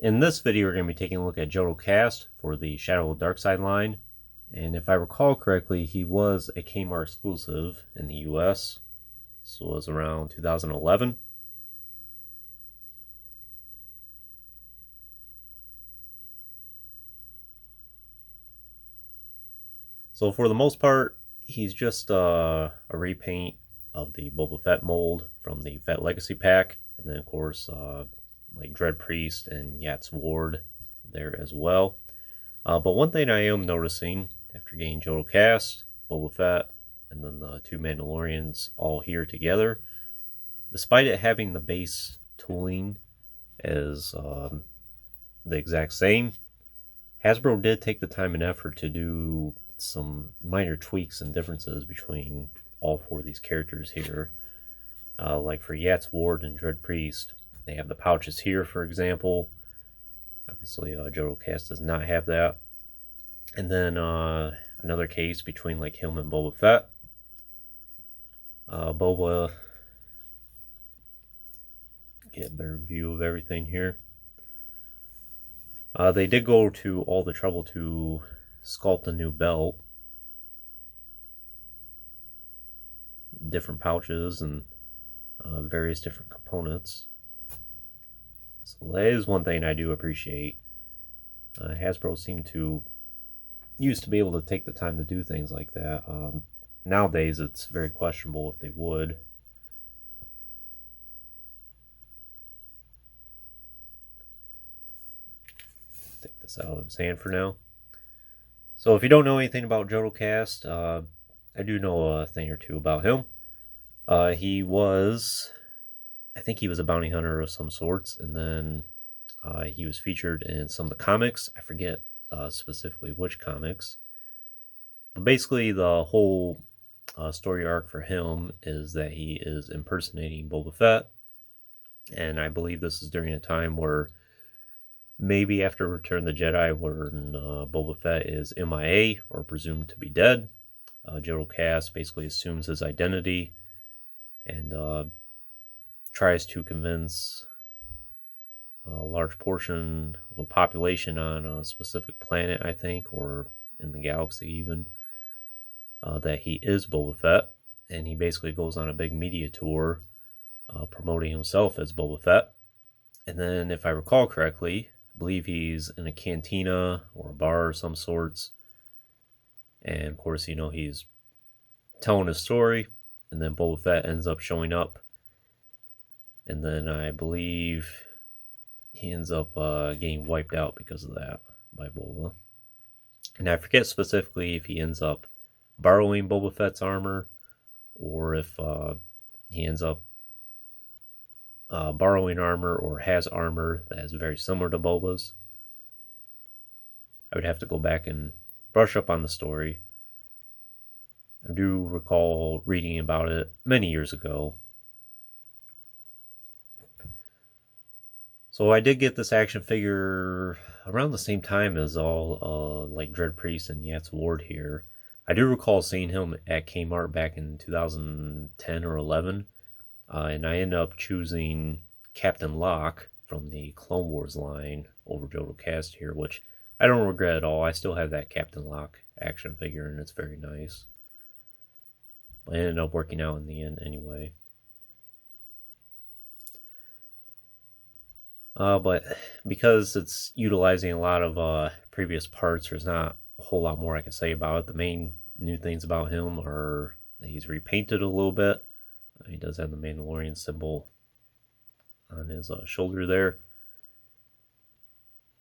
In this video, we're going to be taking a look at Jodo Kast for the Shadow Dark Side line. And if I recall correctly, he was a K-Mart exclusive in the US. So it was around 2011. So for the most part, he's just a repaint of the Boba Fett mold from the Fett Legacy pack. And then of course, like Dread Priest and Yats Ward there as well. But one thing I am noticing after getting Jodo Kast, Boba Fett, and then the two Mandalorians all here together, despite it having the base tooling as the exact same, Hasbro did take the time and effort to do some minor tweaks and differences between all four of these characters here. Like for Yats Ward and Dread Priest, they have the pouches here, for example. Obviously, Jodo Kast does not have that. And then another case between like him and Boba Fett. Boba, get a better view of everything here. They did go to all the trouble to sculpt a new belt. Different pouches and various different components. So that is one thing I do appreciate. Hasbro seemed to used to be able to take the time to do things like that. Nowadays, it's very questionable if they would. Take this out of his hand for now. So if you don't know anything about Jodo Kast, I do know a thing or two about him. He was, I think he was a bounty hunter of some sorts, and then he was featured in some of the comics. I forget specifically which comics. But basically, the whole story arc for him is that he is impersonating Boba Fett. And I believe this is during a time where maybe after Return of the Jedi, when Boba Fett is MIA or presumed to be dead, Jodo Kast basically assumes his identity and tries to convince a large portion of a population on a specific planet, I think, or in the galaxy even, that he is Boba Fett. And he basically goes on a big media tour promoting himself as Boba Fett. And then, if I recall correctly, I believe he's in a cantina or a bar of some sorts. And of course, you know, he's telling his story. And then Boba Fett ends up showing up. And then I believe he ends up getting wiped out because of that by Boba. And I forget specifically if he ends up borrowing Boba Fett's armor or if he ends up borrowing armor or has armor that is very similar to Boba's. I would have to go back and brush up on the story. I do recall reading about it many years ago. So I did get this action figure around the same time as all like Dread Priest and Yats Ward here. I do recall seeing him at K-Mart back in 2010 or 11. And I ended up choosing Captain Locke from the Clone Wars line over Jodo Kast here, which I don't regret at all. I still have that Captain Locke action figure, and it's very nice. But I ended up working out in the end anyway. But because it's utilizing a lot of previous parts, there's not a whole lot more I can say about it. The main new things about him are that he's repainted a little bit. He does have the Mandalorian symbol on his shoulder there.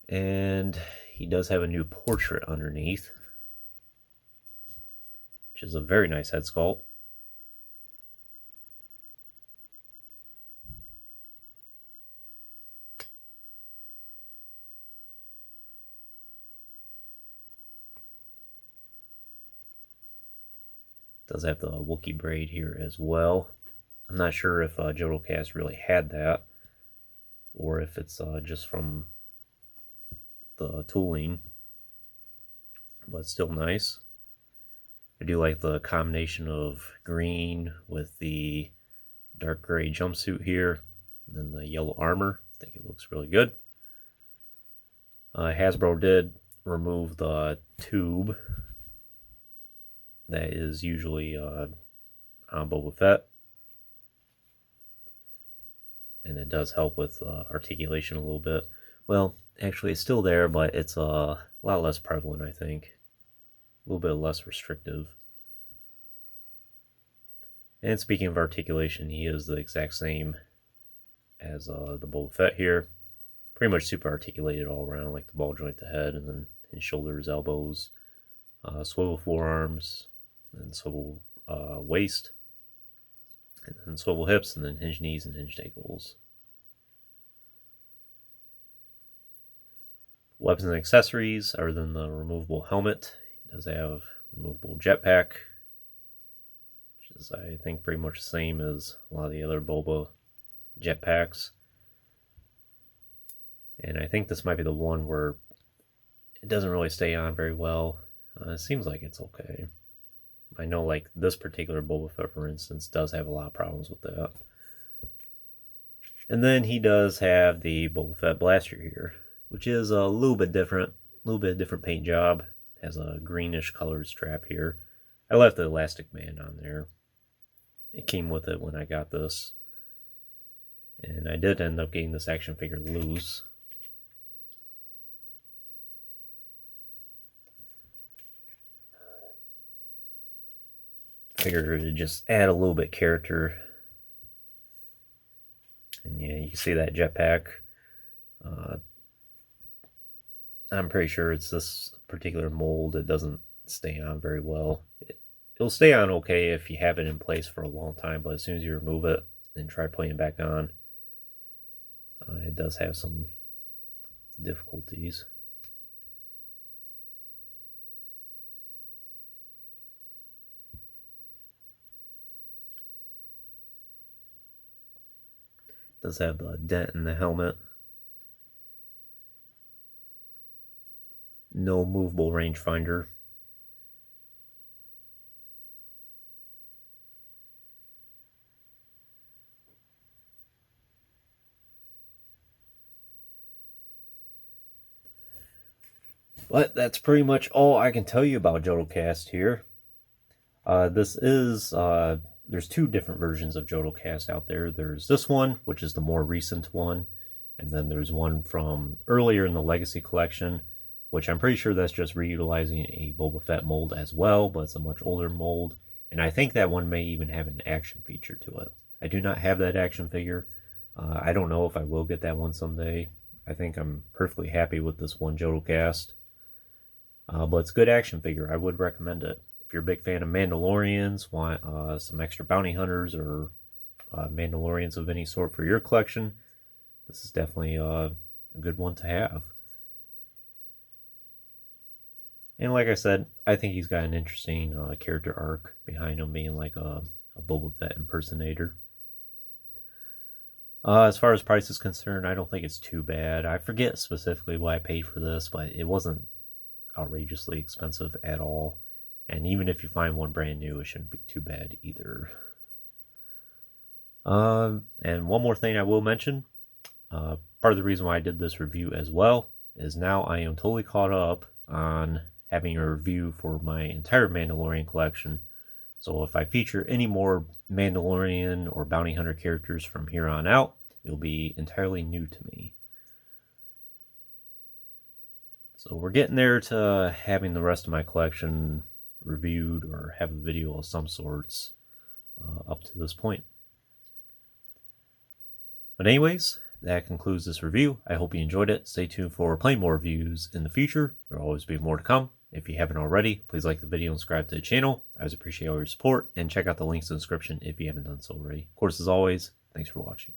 And he does have a new portrait underneath, which is a very nice head sculpt. Does have the Wookiee braid here as well. I'm not sure if Jodo Kast really had that, or if it's just from the tooling, but still nice. I do like the combination of green with the dark gray jumpsuit here, and then the yellow armor. I think it looks really good. Hasbro did remove the tube that is usually on Boba Fett, and it does help with articulation a little bit. Well, actually, it's still there, but it's a lot less prevalent, I think. A little bit less restrictive. And speaking of articulation, he is the exact same as the Boba Fett here. Pretty much super articulated all around, like the ball joint, the head, and then his shoulders, elbows, swivel forearms, and swivel waist, and then swivel hips, and then hinge knees and hinge ankles. Weapons and accessories, other than the removable helmet, he does have removable jetpack, which is, I think, pretty much the same as a lot of the other Boba jetpacks. And I think this might be the one where it doesn't really stay on very well. It seems like it's okay. I know, like, this particular Boba Fett, for instance, does have a lot of problems with that. And then he does have the Boba Fett blaster here, which is a little bit different paint job. It has a greenish colored strap here. I left the Elastic Band on there. It came with it when I got this. And I did end up getting this action figure loose. Figured to just add a little bit character. And yeah, you can see that jetpack. I'm pretty sure it's this particular mold. It doesn't stay on very well. It'll stay on okay if you have it in place for a long time, but as soon as you remove it and try putting it back on, it does have some difficulties. It does have the dent in the helmet. No movable rangefinder. But that's pretty much all I can tell you about Jodo Kast here. There's two different versions of Jodo Kast out there. There's this one, which is the more recent one, and then there's one from earlier in the Legacy collection, which I'm pretty sure that's just reutilizing a Boba Fett mold as well, but it's a much older mold, and I think that one may even have an action feature to it. I do not have that action figure. I don't know if I will get that one someday. I think I'm perfectly happy with this one Jodo Kast. But it's a good action figure. I would recommend it. If you're a big fan of Mandalorians, want some extra bounty hunters or Mandalorians of any sort for your collection, this is definitely a good one to have. And like I said, I think he's got an interesting character arc behind him, being like a Boba Fett impersonator. As far as price is concerned, I don't think it's too bad. I forget specifically what I paid for this, but it wasn't outrageously expensive at all. And even if you find one brand new, it shouldn't be too bad either. And one more thing I will mention. Part of the reason why I did this review as well is now I am totally caught up on having a review for my entire Mandalorian collection. So if I feature any more Mandalorian or bounty hunter characters from here on out, it'll be entirely new to me. So we're getting there to having the rest of my collection reviewed or have a video of some sorts up to this point. But anyways, that concludes this review. I hope you enjoyed it. Stay tuned for plenty more reviews in the future. There will always be more to come. If you haven't already, please like the video and subscribe to the channel. I always appreciate all your support, and check out the links in the description if you haven't done so already. Of course, as always, thanks for watching.